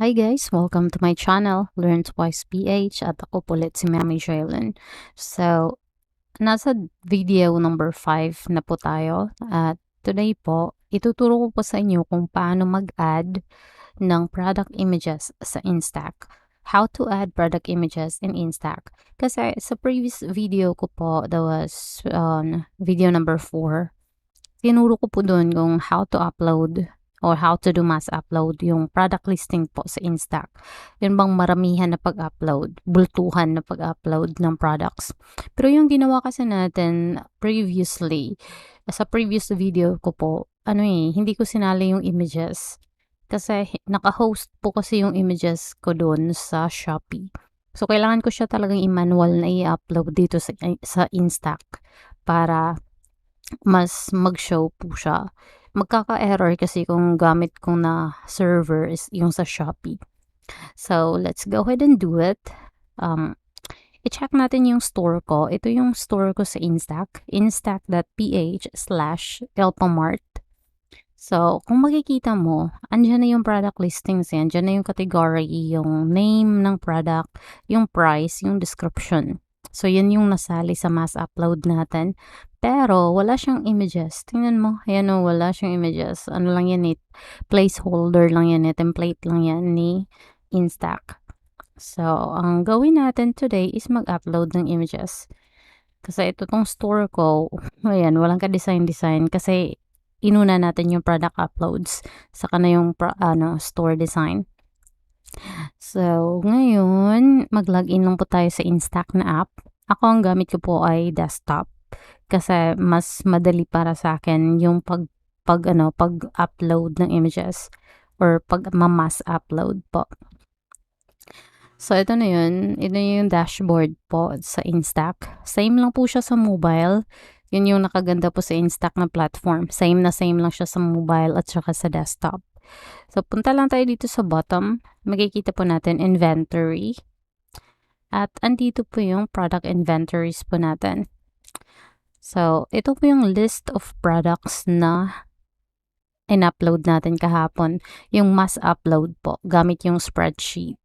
Hi guys! Welcome to my channel, Learn Twice PH at ako po ulit si Mami Jaylin. So, nasa video number 5 na po tayo at today po, ituturo ko po sa inyo kung paano mag-add ng product images sa Instack. How to add product images in Instack. Kasi sa previous video ko po, that was video number 4, tinuro ko po doon kung how to upload or how to do mass upload yung product listing po sa Instack. Yun bang maramihan na pag-upload, bultuhan na pag-upload ng products. Pero yung ginawa kasi natin previously, sa previous video ko po, hindi ko sinali yung images. Kasi naka-host po kasi yung images ko doon sa Shopee. So, kailangan ko siya talagang i-manual na i-upload dito sa Instack para mas mag-show po siya. Magkaka-error kasi kung gamit ko na server is yung sa Shopee. So, let's go ahead and do it. I-check natin yung store ko. Ito yung store ko sa Instack. Instack.ph/elpamart. So, kung makikita mo, andyan na yung product listings yan. Andyan na yung category, yung name ng product, yung price, yung description. So, yan yung nasali sa mass upload natin. Pero, wala siyang images. Tingnan mo, ayan o, wala siyang images. Ano lang yan placeholder lang yan template lang yan ni Instack. So, ang gawin natin today is mag-upload ng images. Kasi ito tong store ko, ayan, walang ka-design kasi inuna natin yung product uploads, saka na yung store design. So, ngayon, mag-login lang po tayo sa Instack na app. Ako, ang gamit ko po ay desktop kasi mas madali para sa akin yung pag-upload ng images or pag-mass upload po. So, ito na yun. Ito yung dashboard po sa Instack. Same lang po siya sa mobile. Yun yung nakaganda po sa Instack na platform. Same lang siya sa mobile at saka sa desktop. So, punta lang tayo dito sa bottom. Makikita po natin inventory. At andito po yung product inventories po natin. So, ito po yung list of products na in-upload natin kahapon. Yung mass upload po, gamit yung spreadsheet.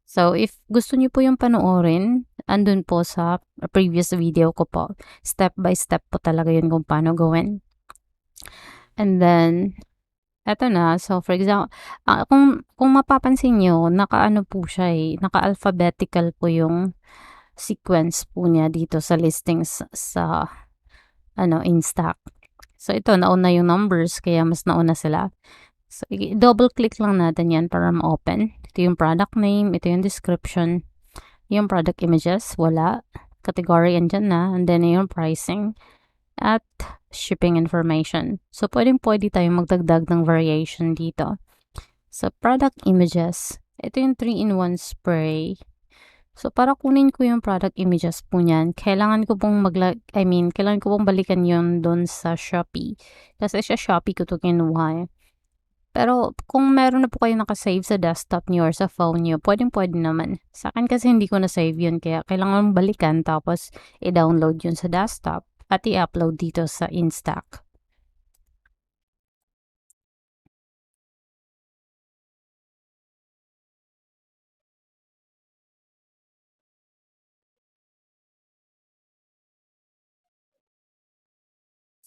So, if gusto niyo po yung panoorin, andun po sa previous video ko po. Step by step po talaga yun kung paano gawin. And then, eto na. So, for example, kung mapapansin nyo, naka-ano po siya naka-alphabetical po yung sequence po niya dito sa listings sa Instack. So, ito, nauna yung numbers, kaya mas nauna sila. So, double click lang natin yan para ma-open. Ito yung product name, ito yung description, yung product images, wala. Category, andyan na. And then yung pricing at shipping information. So, pwede tayong magdagdag ng variation dito. So, product images, ito yung 3-in-1 spray. So, para kunin ko yung product images po niyan, kailangan ko pong balikan yun doon sa Shopee. Kasi sa Shopee ko to kinuha Pero kung meron na po kayo naka-save sa desktop niyo or sa phone niyo, pwedeng-pwede naman. Sa akin kasi hindi ko na-save yun kaya kailangan balikan tapos i-download yun sa desktop at i-upload dito sa Instack.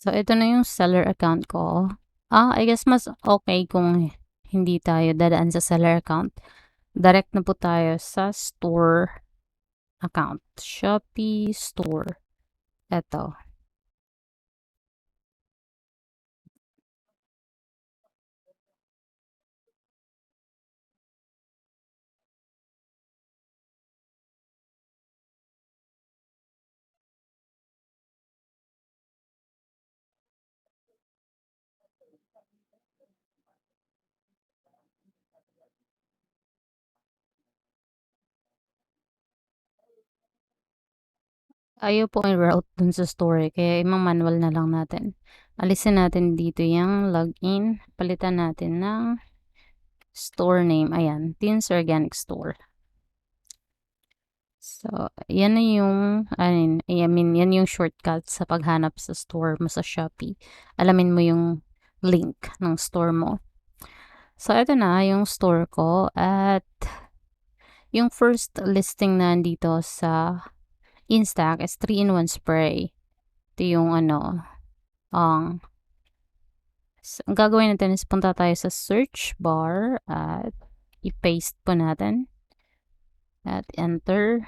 So, ito na yung seller account ko. I guess mas okay kung hindi tayo dadaan sa seller account. Direct na po tayo sa store account. Shopee store. Ito. Ayaw po i-route dun sa store kaya imang-manual na lang natin. Alisin natin dito yung login. Palitan natin ng store name. Ayan, Teens Organic Store. So, yan na yung, yan yung shortcut sa paghanap sa store mo sa Shopee. Alamin mo yung link ng store mo. So, ito na yung store ko at yung first listing na nandito sa Instack is 3-in-1 spray. Ito yung ano, ang gagawin natin is punta tayo sa search bar at i-paste po natin at enter.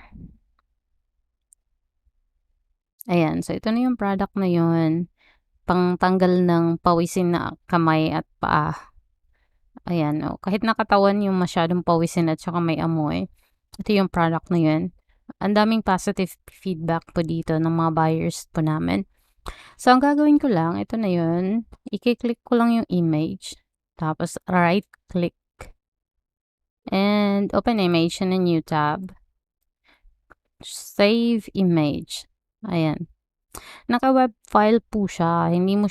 Ayan, so ito na yung product na yun, pangtanggal ng pawisin na kamay at paa. Ayan, oh, kahit nakatawan yung masyadong pawisin at saka may amoy, ito yung product na yun. Ang daming positive feedback po dito ng mga buyers po namin. So, ang gagawin ko lang, ito na yun, i-click ko lang yung image, tapos right click, and open image in a new tab, save image. Ayan. Naka-web file po siya. Hindi mo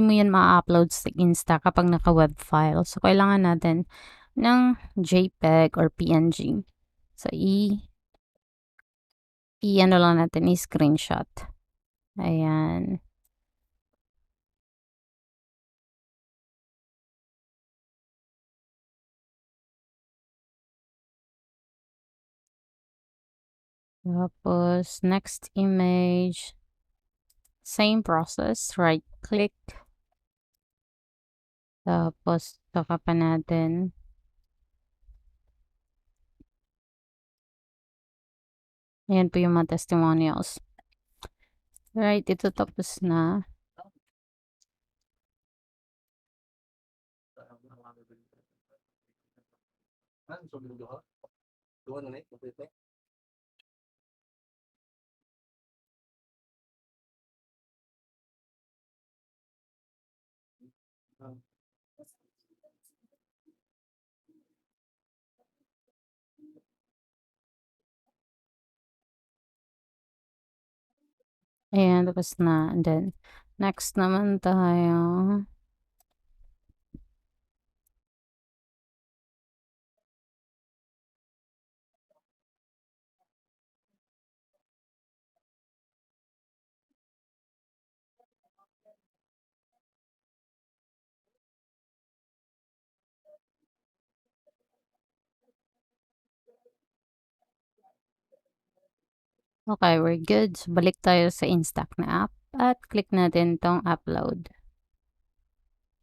yan ma-upload sa Insta kapag naka-web file. So, kailangan natin ng JPEG or PNG. So, ano lang natin, i-screenshot. Ayan. Tapos, next image. Same process. Right click. Tapos, saka pa natin. Ayan po yung mga testimonials. Right, ito tapos na. Ayan, tapos na. And then, next naman tayo. Okay, we're good. So, balik tayo sa Instack na app at click natin tong upload.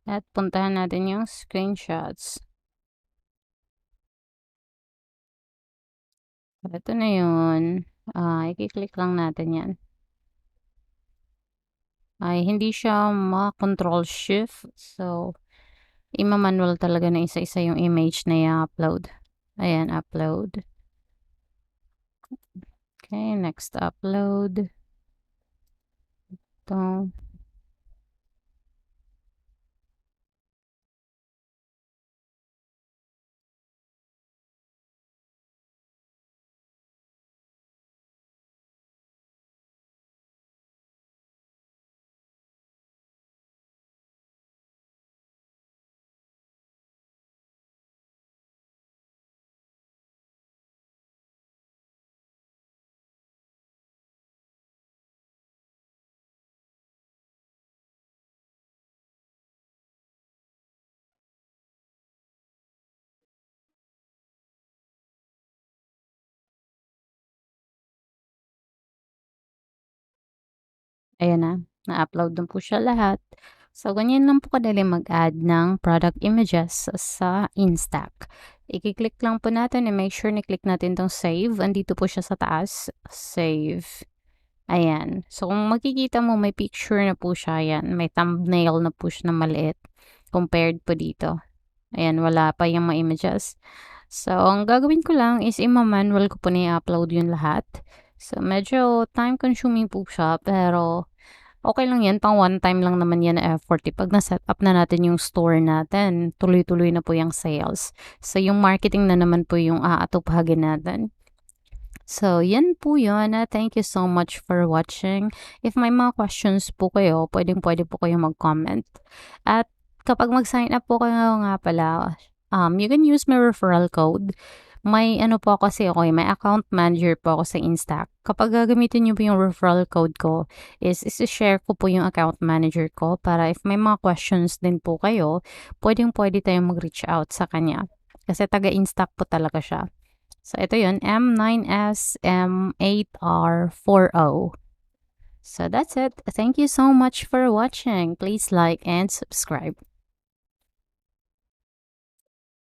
At puntahan natin yung screenshots. Ito na yun. I-click lang natin yan. Ay, hindi siya ma-control shift. So, ima-manual talaga na isa-isa yung image na i-upload. Ayan, upload. Okay, next upload. Ito. Ayan na, na-upload na po siya lahat. So, ganyan lang po kadali mag-add ng product images sa Instack. I-click lang po natin and make sure na-click natin tong save. Andito po siya sa taas. Save. Ayan. So, kung makikita mo, may picture na po siya. Ayan. May thumbnail na po siya na maliit. Compared po dito. Ayan, wala pa yung mga images. So, ang gagawin ko lang is ima-manual ko po na i-upload yun lahat. So, medyo time-consuming po siya, pero okay lang yan. Pang one time lang naman yan na effort. Pag na-set up na natin yung store natin, tuloy-tuloy na po yung sales. So, yung marketing na naman po yung aatupagin natin. So, yan po yun. Thank you so much for watching. If may mga questions po kayo, pwede po kayo mag-comment. At kapag mag-sign up po kayo nga pala, you can use my referral code. May ano po kasi ako, may account manager po ako sa Instac. Kapag gagamitin niyo po yung referral code ko is ise-share ko po yung account manager ko para if may mga questions din po kayo, puwedeng-puwede tayong mag-reach out sa kanya. Kasi taga-Instac po talaga siya. So ito yun, M9SM8R40. So that's it. Thank you so much for watching. Please like and subscribe.